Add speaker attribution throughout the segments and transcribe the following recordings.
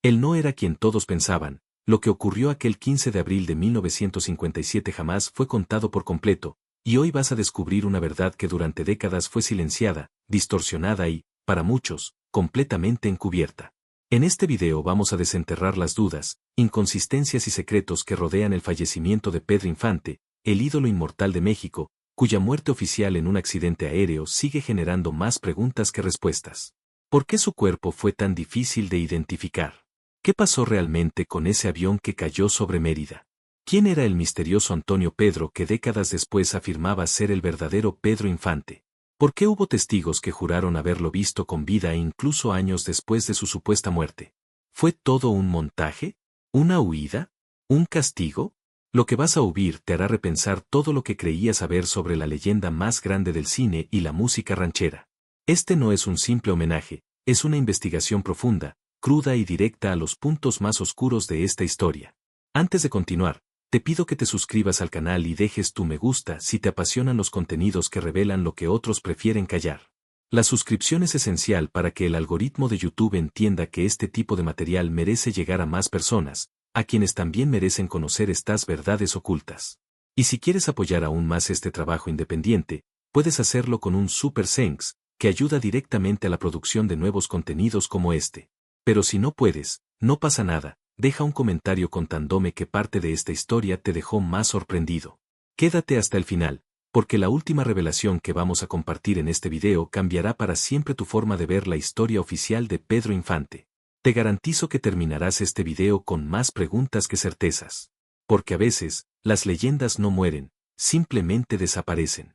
Speaker 1: Él no era quien todos pensaban. Lo que ocurrió aquel 15 de abril de 1957 jamás fue contado por completo, y hoy vas a descubrir una verdad que durante décadas fue silenciada, distorsionada y, para muchos, completamente encubierta. En este video vamos a desenterrar las dudas, inconsistencias y secretos que rodean el fallecimiento de Pedro Infante, el ídolo inmortal de México, cuya muerte oficial en un accidente aéreo sigue generando más preguntas que respuestas. ¿Por qué su cuerpo fue tan difícil de identificar? ¿Qué pasó realmente con ese avión que cayó sobre Mérida? ¿Quién era el misterioso Antonio Pedro que décadas después afirmaba ser el verdadero Pedro Infante? ¿Por qué hubo testigos que juraron haberlo visto con vida e incluso años después de su supuesta muerte? ¿Fue todo un montaje? ¿Una huida? ¿Un castigo? Lo que vas a oír te hará repensar todo lo que creías saber sobre la leyenda más grande del cine y la música ranchera. Este no es un simple homenaje, es una investigación profunda, cruda y directa a los puntos más oscuros de esta historia. Antes de continuar, te pido que te suscribas al canal y dejes tu me gusta si te apasionan los contenidos que revelan lo que otros prefieren callar. La suscripción es esencial para que el algoritmo de YouTube entienda que este tipo de material merece llegar a más personas, a quienes también merecen conocer estas verdades ocultas. Y si quieres apoyar aún más este trabajo independiente, puedes hacerlo con un Super Thanks, que ayuda directamente a la producción de nuevos contenidos como este. Pero si no puedes, no pasa nada. Deja un comentario contándome qué parte de esta historia te dejó más sorprendido. Quédate hasta el final, porque la última revelación que vamos a compartir en este video cambiará para siempre tu forma de ver la historia oficial de Pedro Infante. Te garantizo que terminarás este video con más preguntas que certezas. Porque a veces, las leyendas no mueren, simplemente desaparecen.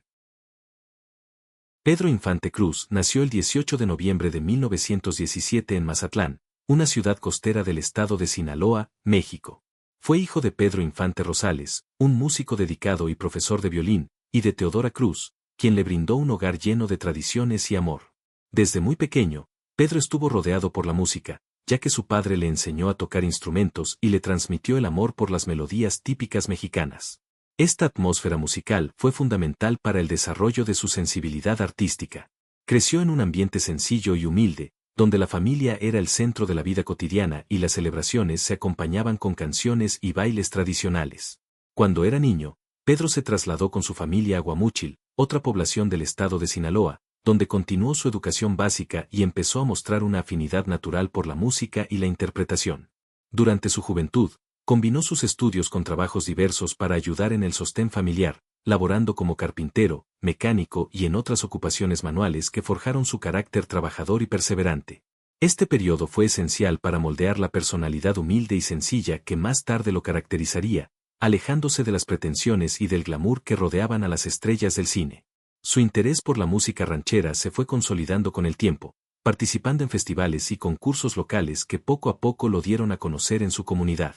Speaker 1: Pedro Infante Cruz nació el 18 de noviembre de 1917 en Mazatlán, una ciudad costera del estado de Sinaloa, México. Fue hijo de Pedro Infante Rosales, un músico dedicado y profesor de violín, y de Teodora Cruz, quien le brindó un hogar lleno de tradiciones y amor. Desde muy pequeño, Pedro estuvo rodeado por la música, ya que su padre le enseñó a tocar instrumentos y le transmitió el amor por las melodías típicas mexicanas. Esta atmósfera musical fue fundamental para el desarrollo de su sensibilidad artística. Creció en un ambiente sencillo y humilde, donde la familia era el centro de la vida cotidiana y las celebraciones se acompañaban con canciones y bailes tradicionales. Cuando era niño, Pedro se trasladó con su familia a Guamúchil, otra población del estado de Sinaloa, donde continuó su educación básica y empezó a mostrar una afinidad natural por la música y la interpretación. Durante su juventud, combinó sus estudios con trabajos diversos para ayudar en el sostén familiar, laborando como carpintero, mecánico y en otras ocupaciones manuales que forjaron su carácter trabajador y perseverante. Este periodo fue esencial para moldear la personalidad humilde y sencilla que más tarde lo caracterizaría, alejándose de las pretensiones y del glamour que rodeaban a las estrellas del cine. Su interés por la música ranchera se fue consolidando con el tiempo, participando en festivales y concursos locales que poco a poco lo dieron a conocer en su comunidad.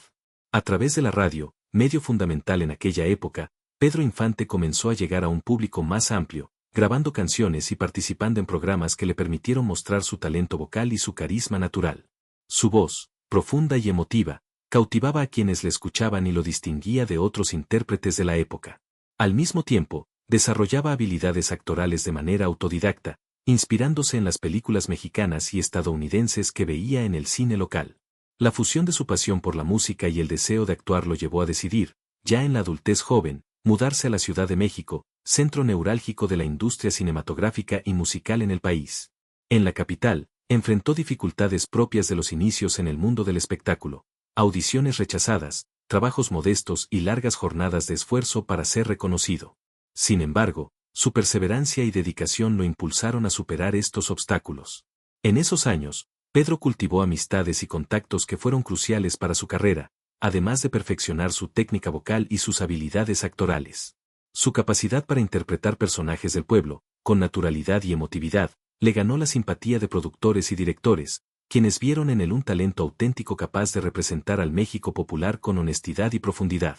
Speaker 1: A través de la radio, medio fundamental en aquella época, Pedro Infante comenzó a llegar a un público más amplio, grabando canciones y participando en programas que le permitieron mostrar su talento vocal y su carisma natural. Su voz, profunda y emotiva, cautivaba a quienes le escuchaban y lo distinguía de otros intérpretes de la época. Al mismo tiempo, desarrollaba habilidades actorales de manera autodidacta, inspirándose en las películas mexicanas y estadounidenses que veía en el cine local. La fusión de su pasión por la música y el deseo de actuar lo llevó a decidir, ya en la adultez joven, mudarse a la Ciudad de México, centro neurálgico de la industria cinematográfica y musical en el país. En la capital, enfrentó dificultades propias de los inicios en el mundo del espectáculo, audiciones rechazadas, trabajos modestos y largas jornadas de esfuerzo para ser reconocido. Sin embargo, su perseverancia y dedicación lo impulsaron a superar estos obstáculos. En esos años, Pedro cultivó amistades y contactos que fueron cruciales para su carrera, además de perfeccionar su técnica vocal y sus habilidades actorales. Su capacidad para interpretar personajes del pueblo, con naturalidad y emotividad, le ganó la simpatía de productores y directores, quienes vieron en él un talento auténtico capaz de representar al México popular con honestidad y profundidad.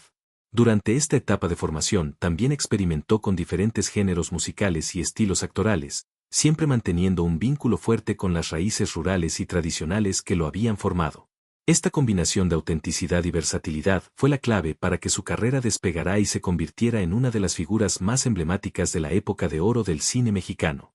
Speaker 1: Durante esta etapa de formación también experimentó con diferentes géneros musicales y estilos actorales, siempre manteniendo un vínculo fuerte con las raíces rurales y tradicionales que lo habían formado. Esta combinación de autenticidad y versatilidad fue la clave para que su carrera despegara y se convirtiera en una de las figuras más emblemáticas de la época de oro del cine mexicano.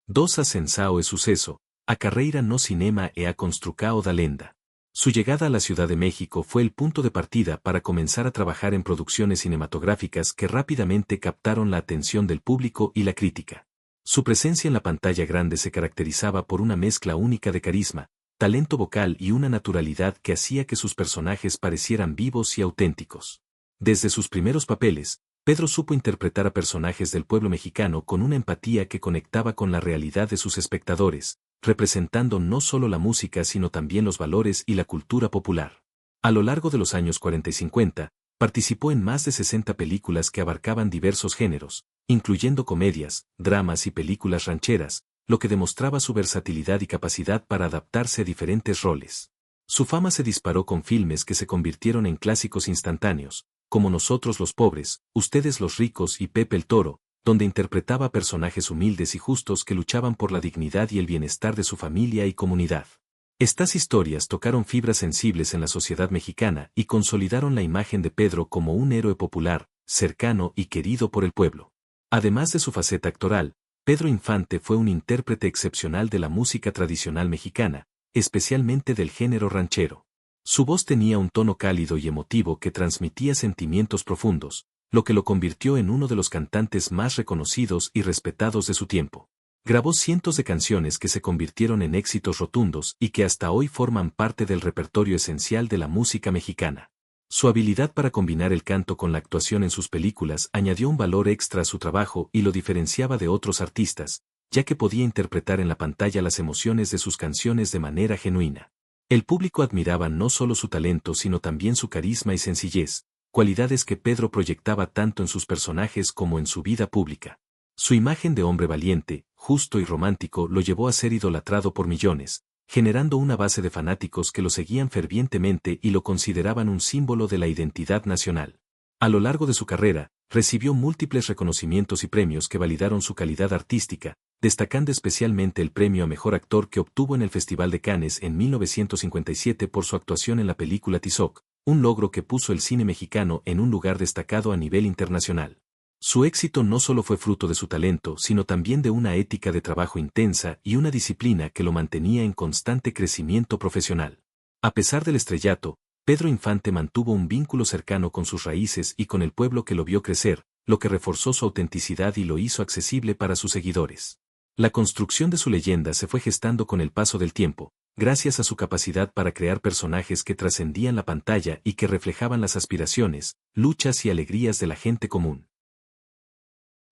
Speaker 1: 2 Ascensao es suceso, A carreira no cinema e a construcao da lenda. Su llegada a la Ciudad de México fue el punto de partida para comenzar a trabajar en producciones cinematográficas que rápidamente captaron la atención del público y la crítica. Su presencia en la pantalla grande se caracterizaba por una mezcla única de carisma, talento vocal y una naturalidad que hacía que sus personajes parecieran vivos y auténticos. Desde sus primeros papeles, Pedro supo interpretar a personajes del pueblo mexicano con una empatía que conectaba con la realidad de sus espectadores, representando no solo la música sino también los valores y la cultura popular. A lo largo de los años 40 y 50, participó en más de 60 películas que abarcaban diversos géneros, incluyendo comedias, dramas y películas rancheras, lo que demostraba su versatilidad y capacidad para adaptarse a diferentes roles. Su fama se disparó con filmes que se convirtieron en clásicos instantáneos, como Nosotros los pobres, Ustedes los ricos y Pepe el Toro, donde interpretaba personajes humildes y justos que luchaban por la dignidad y el bienestar de su familia y comunidad. Estas historias tocaron fibras sensibles en la sociedad mexicana y consolidaron la imagen de Pedro como un héroe popular, cercano y querido por el pueblo. Además de su faceta actoral, Pedro Infante fue un intérprete excepcional de la música tradicional mexicana, especialmente del género ranchero. Su voz tenía un tono cálido y emotivo que transmitía sentimientos profundos, lo que lo convirtió en uno de los cantantes más reconocidos y respetados de su tiempo. Grabó cientos de canciones que se convirtieron en éxitos rotundos y que hasta hoy forman parte del repertorio esencial de la música mexicana. Su habilidad para combinar el canto con la actuación en sus películas añadió un valor extra a su trabajo y lo diferenciaba de otros artistas, ya que podía interpretar en la pantalla las emociones de sus canciones de manera genuina. El público admiraba no solo su talento sino también su carisma y sencillez, cualidades que Pedro proyectaba tanto en sus personajes como en su vida pública. Su imagen de hombre valiente, justo y romántico lo llevó a ser idolatrado por millones, generando una base de fanáticos que lo seguían fervientemente y lo consideraban un símbolo de la identidad nacional. A lo largo de su carrera, recibió múltiples reconocimientos y premios que validaron su calidad artística, destacando especialmente el premio a Mejor Actor que obtuvo en el Festival de Cannes en 1957 por su actuación en la película Tizoc, un logro que puso el cine mexicano en un lugar destacado a nivel internacional. Su éxito no solo fue fruto de su talento, sino también de una ética de trabajo intensa y una disciplina que lo mantenía en constante crecimiento profesional. A pesar del estrellato, Pedro Infante mantuvo un vínculo cercano con sus raíces y con el pueblo que lo vio crecer, lo que reforzó su autenticidad y lo hizo accesible para sus seguidores. La construcción de su leyenda se fue gestando con el paso del tiempo, gracias a su capacidad para crear personajes que trascendían la pantalla y que reflejaban las aspiraciones, luchas y alegrías de la gente común.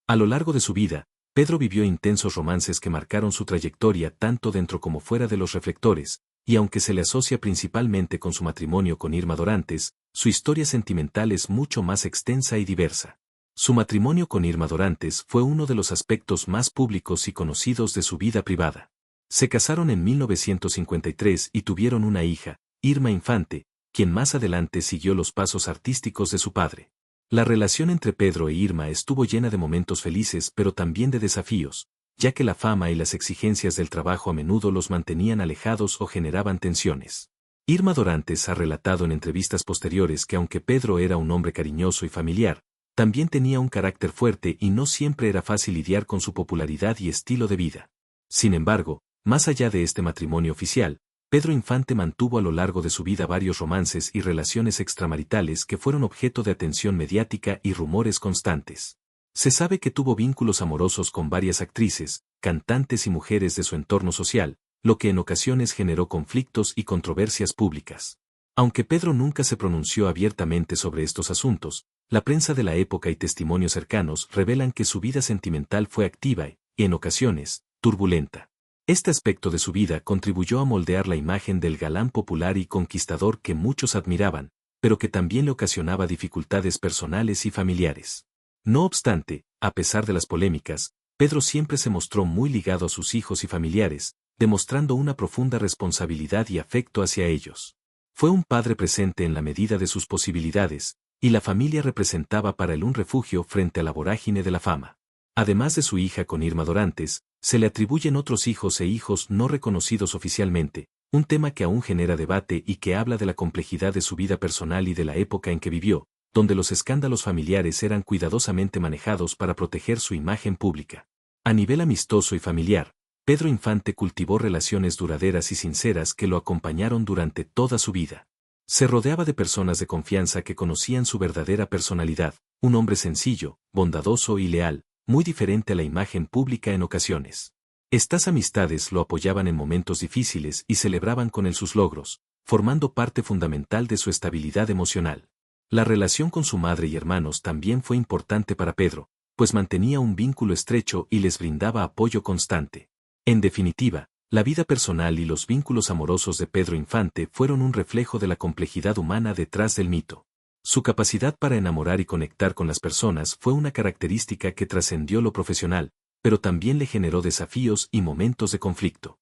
Speaker 1: A lo largo de su vida, Pedro vivió intensos romances que marcaron su trayectoria tanto dentro como fuera de los reflectores, y aunque se le asocia principalmente con su matrimonio con Irma Dorantes, su historia sentimental es mucho más extensa y diversa. Su matrimonio con Irma Dorantes fue uno de los aspectos más públicos y conocidos de su vida privada. Se casaron en 1953 y tuvieron una hija, Irma Infante, quien más adelante siguió los pasos artísticos de su padre. La relación entre Pedro e Irma estuvo llena de momentos felices pero también de desafíos, ya que la fama y las exigencias del trabajo a menudo los mantenían alejados o generaban tensiones. Irma Dorantes ha relatado en entrevistas posteriores que aunque Pedro era un hombre cariñoso y familiar, también tenía un carácter fuerte y no siempre era fácil lidiar con su popularidad y estilo de vida. Sin embargo, más allá de este matrimonio oficial, Pedro Infante mantuvo a lo largo de su vida varios romances y relaciones extramaritales que fueron objeto de atención mediática y rumores constantes. Se sabe que tuvo vínculos amorosos con varias actrices, cantantes y mujeres de su entorno social, lo que en ocasiones generó conflictos y controversias públicas. Aunque Pedro nunca se pronunció abiertamente sobre estos asuntos, la prensa de la época y testimonios cercanos revelan que su vida sentimental fue activa y, en ocasiones, turbulenta. Este aspecto de su vida contribuyó a moldear la imagen del galán popular y conquistador que muchos admiraban, pero que también le ocasionaba dificultades personales y familiares. No obstante, a pesar de las polémicas, Pedro siempre se mostró muy ligado a sus hijos y familiares, demostrando una profunda responsabilidad y afecto hacia ellos. Fue un padre presente en la medida de sus posibilidades, y la familia representaba para él un refugio frente a la vorágine de la fama. Además de su hija con Irma Dorantes, se le atribuyen otros hijos e hijos no reconocidos oficialmente, un tema que aún genera debate y que habla de la complejidad de su vida personal y de la época en que vivió, donde los escándalos familiares eran cuidadosamente manejados para proteger su imagen pública. A nivel amistoso y familiar, Pedro Infante cultivó relaciones duraderas y sinceras que lo acompañaron durante toda su vida. Se rodeaba de personas de confianza que conocían su verdadera personalidad, un hombre sencillo, bondadoso y leal, muy diferente a la imagen pública en ocasiones. Estas amistades lo apoyaban en momentos difíciles y celebraban con él sus logros, formando parte fundamental de su estabilidad emocional. La relación con su madre y hermanos también fue importante para Pedro, pues mantenía un vínculo estrecho y les brindaba apoyo constante. En definitiva, la vida personal y los vínculos amorosos de Pedro Infante fueron un reflejo de la complejidad humana detrás del mito. Su capacidad para enamorar y conectar con las personas fue una característica que trascendió lo profesional, pero también le generó desafíos y momentos de conflicto.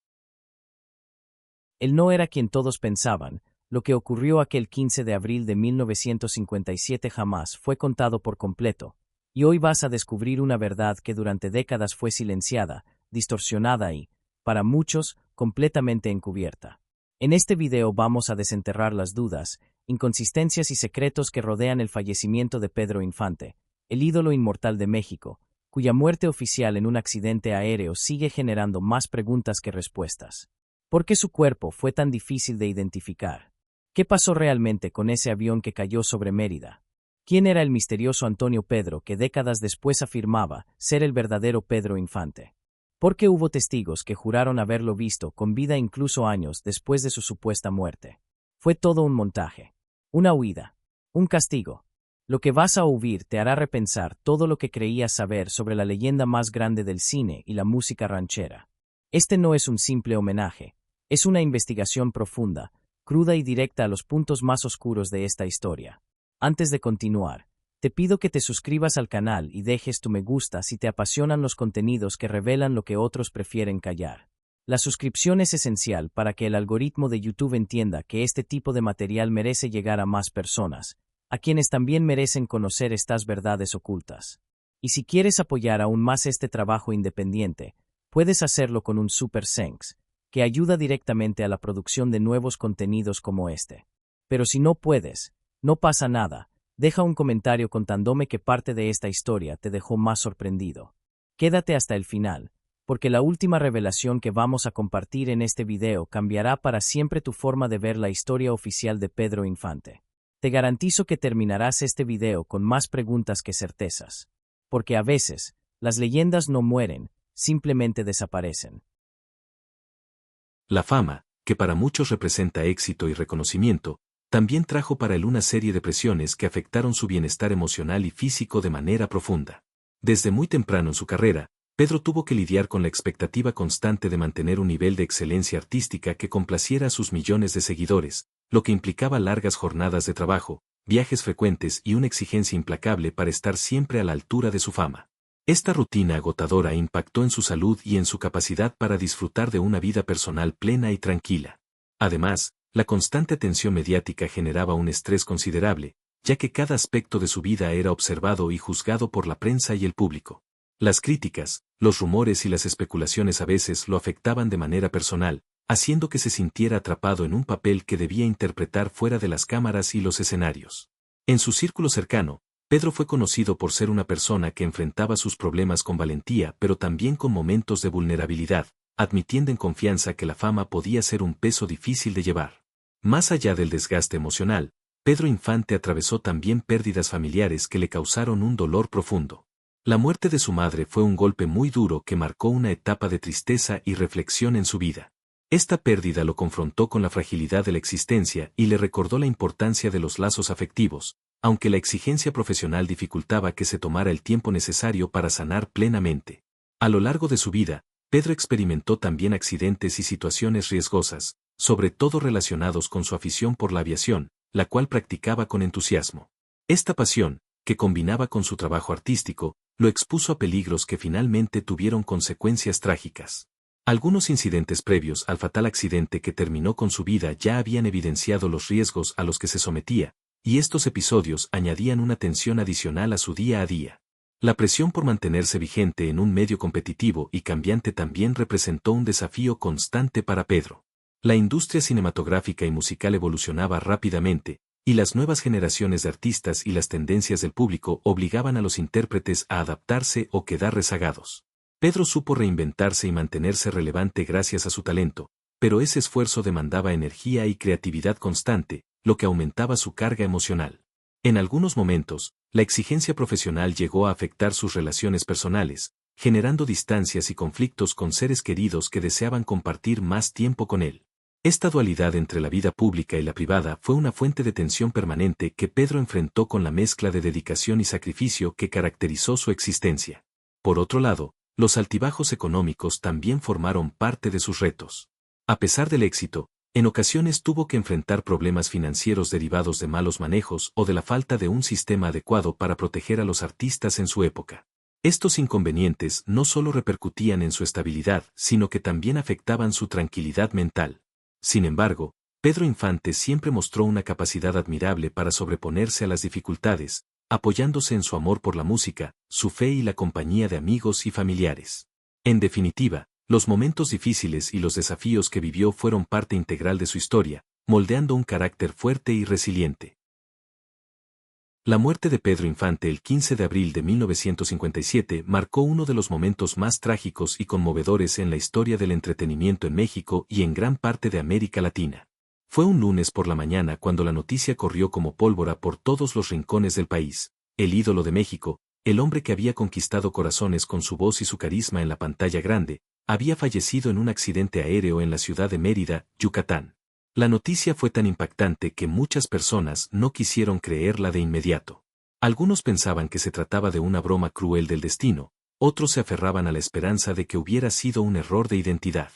Speaker 2: Él no era quien todos pensaban. Lo que ocurrió aquel 15 de abril de 1957 jamás fue contado por completo, y hoy vas a descubrir una verdad que durante décadas fue silenciada, distorsionada y, para muchos, completamente encubierta. En este video vamos a desenterrar las dudas, inconsistencias y secretos que rodean el fallecimiento de Pedro Infante, el ídolo inmortal de México, cuya muerte oficial en un accidente aéreo sigue generando más preguntas que respuestas. ¿Por qué su cuerpo fue tan difícil de identificar? ¿Qué pasó realmente con ese avión que cayó sobre Mérida? ¿Quién era el misterioso Antonio Pedro que décadas después afirmaba ser el verdadero Pedro Infante? ¿Por qué hubo testigos que juraron haberlo visto con vida incluso años después de su supuesta muerte? Fue todo un montaje, una huida, un castigo. Lo que vas a oír te hará repensar todo lo que creías saber sobre la leyenda más grande del cine y la música ranchera. Este no es un simple homenaje, es una investigación profunda, cruda y directa a los puntos más oscuros de esta historia. Antes de continuar, te pido que te suscribas al canal y dejes tu me gusta si te apasionan los contenidos que revelan lo que otros prefieren callar. La suscripción es esencial para que el algoritmo de YouTube entienda que este tipo de material merece llegar a más personas, a quienes también merecen conocer estas verdades ocultas. Y si quieres apoyar aún más este trabajo independiente, puedes hacerlo con un Super Thanks, que ayuda directamente a la producción de nuevos contenidos como este. Pero si no puedes, no pasa nada, deja un comentario contándome qué parte de esta historia te dejó más sorprendido. Quédate hasta el final, porque la última revelación que vamos a compartir en este video cambiará para siempre tu forma de ver la historia oficial de Pedro Infante. Te garantizo que terminarás este video con más preguntas que certezas. Porque a veces, las leyendas no mueren, simplemente desaparecen.
Speaker 1: La fama, que para muchos representa éxito y reconocimiento, también trajo para él una serie de presiones que afectaron su bienestar emocional y físico de manera profunda. Desde muy temprano en su carrera, Pedro tuvo que lidiar con la expectativa constante de mantener un nivel de excelencia artística que complaciera a sus millones de seguidores, lo que implicaba largas jornadas de trabajo, viajes frecuentes y una exigencia implacable para estar siempre a la altura de su fama. Esta rutina agotadora impactó en su salud y en su capacidad para disfrutar de una vida personal plena y tranquila. Además, la constante atención mediática generaba un estrés considerable, ya que cada aspecto de su vida era observado y juzgado por la prensa y el público. Las críticas, los rumores y las especulaciones a veces lo afectaban de manera personal, haciendo que se sintiera atrapado en un papel que debía interpretar fuera de las cámaras y los escenarios. En su círculo cercano, Pedro fue conocido por ser una persona que enfrentaba sus problemas con valentía pero también con momentos de vulnerabilidad, admitiendo en confianza que la fama podía ser un peso difícil de llevar. Más allá del desgaste emocional, Pedro Infante atravesó también pérdidas familiares que le causaron un dolor profundo. La muerte de su madre fue un golpe muy duro que marcó una etapa de tristeza y reflexión en su vida. Esta pérdida lo confrontó con la fragilidad de la existencia y le recordó la importancia de los lazos afectivos, aunque la exigencia profesional dificultaba que se tomara el tiempo necesario para sanar plenamente. A lo largo de su vida, Pedro experimentó también accidentes y situaciones riesgosas, sobre todo relacionados con su afición por la aviación, la cual practicaba con entusiasmo. Esta pasión, que combinaba con su trabajo artístico, lo expuso a peligros que finalmente tuvieron consecuencias trágicas. Algunos incidentes previos al fatal accidente que terminó con su vida ya habían evidenciado los riesgos a los que se sometía, y estos episodios añadían una tensión adicional a su día a día. La presión por mantenerse vigente en un medio competitivo y cambiante también representó un desafío constante para Pedro. La industria cinematográfica y musical evolucionaba rápidamente, y las nuevas generaciones de artistas y las tendencias del público obligaban a los intérpretes a adaptarse o quedar rezagados. Pedro supo reinventarse y mantenerse relevante gracias a su talento, pero ese esfuerzo demandaba energía y creatividad constante, lo que aumentaba su carga emocional. En algunos momentos, la exigencia profesional llegó a afectar sus relaciones personales, generando distancias y conflictos con seres queridos que deseaban compartir más tiempo con él. Esta dualidad entre la vida pública y la privada fue una fuente de tensión permanente que Pedro enfrentó con la mezcla de dedicación y sacrificio que caracterizó su existencia. Por otro lado, los altibajos económicos también formaron parte de sus retos. A pesar del éxito, en ocasiones tuvo que enfrentar problemas financieros derivados de malos manejos o de la falta de un sistema adecuado para proteger a los artistas en su época. Estos inconvenientes no solo repercutían en su estabilidad, sino que también afectaban su tranquilidad mental. Sin embargo, Pedro Infante siempre mostró una capacidad admirable para sobreponerse a las dificultades, apoyándose en su amor por la música, su fe y la compañía de amigos y familiares. En definitiva, los momentos difíciles y los desafíos que vivió fueron parte integral de su historia, moldeando un carácter fuerte y resiliente. La muerte de Pedro Infante el 15 de abril de 1957 marcó uno de los momentos más trágicos y conmovedores en la historia del entretenimiento en México y en gran parte de América Latina. Fue un lunes por la mañana cuando la noticia corrió como pólvora por todos los rincones del país. El ídolo de México, el hombre que había conquistado corazones con su voz y su carisma en la pantalla grande, había fallecido en un accidente aéreo en la ciudad de Mérida, Yucatán. La noticia fue tan impactante que muchas personas no quisieron creerla de inmediato. Algunos pensaban que se trataba de una broma cruel del destino, otros se aferraban a la esperanza de que hubiera sido un error de identidad.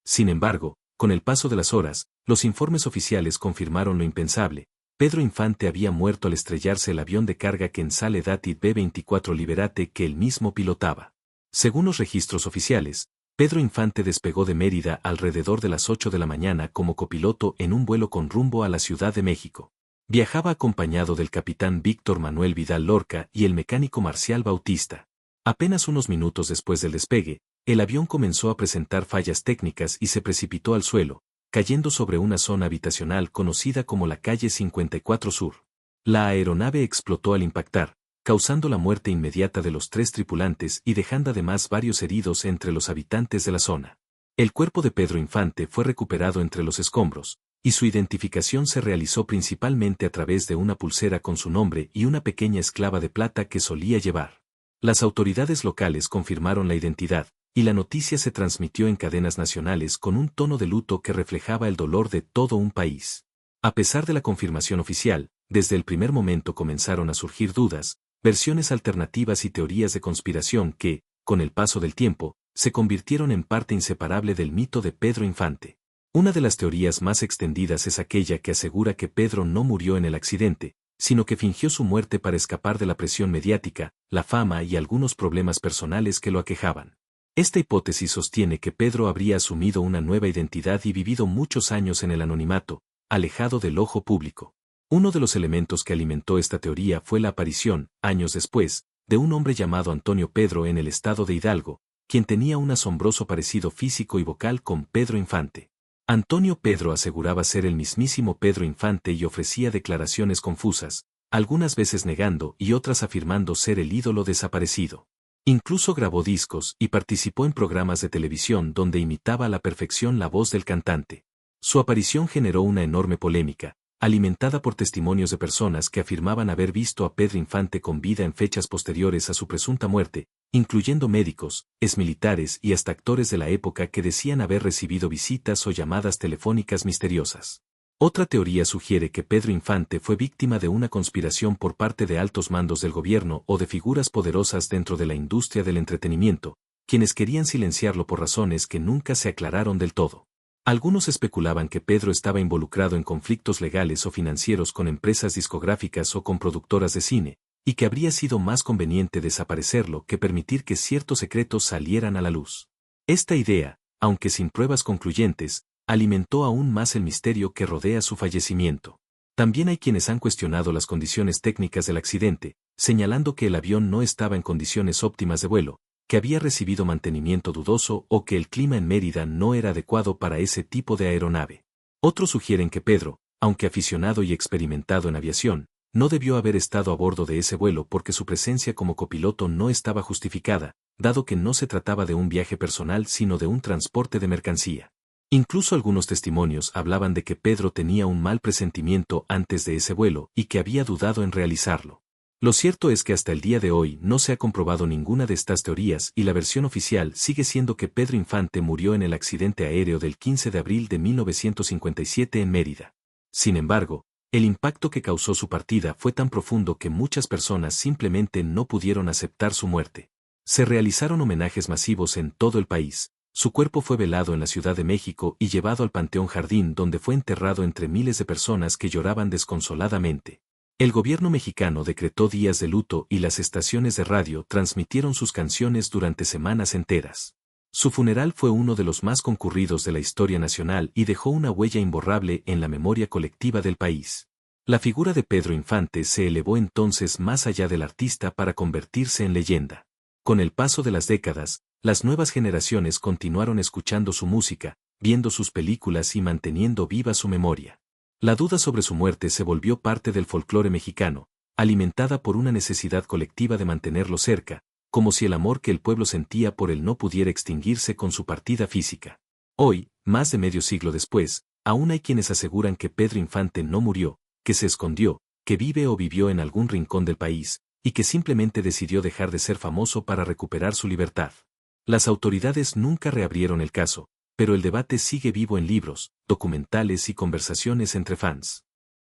Speaker 1: Sin embargo, con el paso de las horas, los informes oficiales confirmaron lo impensable. Pedro Infante había muerto al estrellarse el avión de carga Quetzale Datit B-24 Liberate que él mismo pilotaba. Según los registros oficiales, Pedro Infante despegó de Mérida alrededor de las 8 de la mañana como copiloto en un vuelo con rumbo a la Ciudad de México. Viajaba acompañado del capitán Víctor Manuel Vidal Lorca y el mecánico Marcial Bautista. Apenas unos minutos después del despegue, el avión comenzó a presentar fallas técnicas y se precipitó al suelo, cayendo sobre una zona habitacional conocida como la calle 54 Sur. La aeronave explotó al impactar, causando la muerte inmediata de los 3 tripulantes y dejando además varios heridos entre los habitantes de la zona. El cuerpo de Pedro Infante fue recuperado entre los escombros, y su identificación se realizó principalmente a través de una pulsera con su nombre y una pequeña esclava de plata que solía llevar. Las autoridades locales confirmaron la identidad, y la noticia se transmitió en cadenas nacionales con un tono de luto que reflejaba el dolor de todo un país. A pesar de la confirmación oficial, desde el primer momento comenzaron a surgir dudas, versiones alternativas y teorías de conspiración que, con el paso del tiempo, se convirtieron en parte inseparable del mito de Pedro Infante. Una de las teorías más extendidas es aquella que asegura que Pedro no murió en el accidente, sino que fingió su muerte para escapar de la presión mediática, la fama y algunos problemas personales que lo aquejaban. Esta hipótesis sostiene que Pedro habría asumido una nueva identidad y vivido muchos años en el anonimato, alejado del ojo público. Uno de los elementos que alimentó esta teoría fue la aparición, años después, de un hombre llamado Antonio Pedro en el estado de Hidalgo, quien tenía un asombroso parecido físico y vocal con Pedro Infante. Antonio Pedro aseguraba ser el mismísimo Pedro Infante y ofrecía declaraciones confusas, algunas veces negando y otras afirmando ser el ídolo desaparecido. Incluso grabó discos y participó en programas de televisión donde imitaba a la perfección la voz del cantante. Su aparición generó una enorme polémica, alimentada por testimonios de personas que afirmaban haber visto a Pedro Infante con vida en fechas posteriores a su presunta muerte, incluyendo médicos, exmilitares y hasta actores de la época que decían haber recibido visitas o llamadas telefónicas misteriosas. Otra teoría sugiere que Pedro Infante fue víctima de una conspiración por parte de altos mandos del gobierno o de figuras poderosas dentro de la industria del entretenimiento, quienes querían silenciarlo por razones que nunca se aclararon del todo. Algunos especulaban que Pedro estaba involucrado en conflictos legales o financieros con empresas discográficas o con productoras de cine, y que habría sido más conveniente desaparecerlo que permitir que ciertos secretos salieran a la luz. Esta idea, aunque sin pruebas concluyentes, alimentó aún más el misterio que rodea su fallecimiento. También hay quienes han cuestionado las condiciones técnicas del accidente, señalando que el avión no estaba en condiciones óptimas de vuelo, que había recibido mantenimiento dudoso o que el clima en Mérida no era adecuado para ese tipo de aeronave. Otros sugieren que Pedro, aunque aficionado y experimentado en aviación, No debió haber estado a bordo de ese vuelo porque su presencia como copiloto no estaba justificada, dado que no se trataba de un viaje personal sino de un transporte de mercancía. Incluso algunos testimonios hablaban de que Pedro tenía un mal presentimiento antes de ese vuelo y que había dudado en realizarlo. Lo cierto es que hasta el día de hoy no se ha comprobado ninguna de estas teorías y la versión oficial sigue siendo que Pedro Infante murió en el accidente aéreo del 15 de abril de 1957 en Mérida. Sin embargo, el impacto que causó su partida fue tan profundo que muchas personas simplemente no pudieron aceptar su muerte. Se realizaron homenajes masivos en todo el país. Su cuerpo fue velado en la Ciudad de México y llevado al Panteón Jardín donde fue enterrado entre miles de personas que lloraban desconsoladamente. El gobierno mexicano decretó días de luto y las estaciones de radio transmitieron sus canciones durante semanas enteras. Su funeral fue uno de los más concurridos de la historia nacional y dejó una huella imborrable en la memoria colectiva del país. La figura de Pedro Infante se elevó entonces más allá del artista para convertirse en leyenda. Con el paso de las décadas, las nuevas generaciones continuaron escuchando su música, viendo sus películas y manteniendo viva su memoria. La duda sobre su muerte se volvió parte del folclore mexicano, alimentada por una necesidad colectiva de mantenerlo cerca, como si el amor que el pueblo sentía por él no pudiera extinguirse con su partida física. Hoy, más de medio siglo después, aún hay quienes aseguran que Pedro Infante no murió, que se escondió, que vive o vivió en algún rincón del país, y que simplemente decidió dejar de ser famoso para recuperar su libertad. Las autoridades nunca reabrieron el caso, pero el debate sigue vivo en libros, documentales y conversaciones entre fans.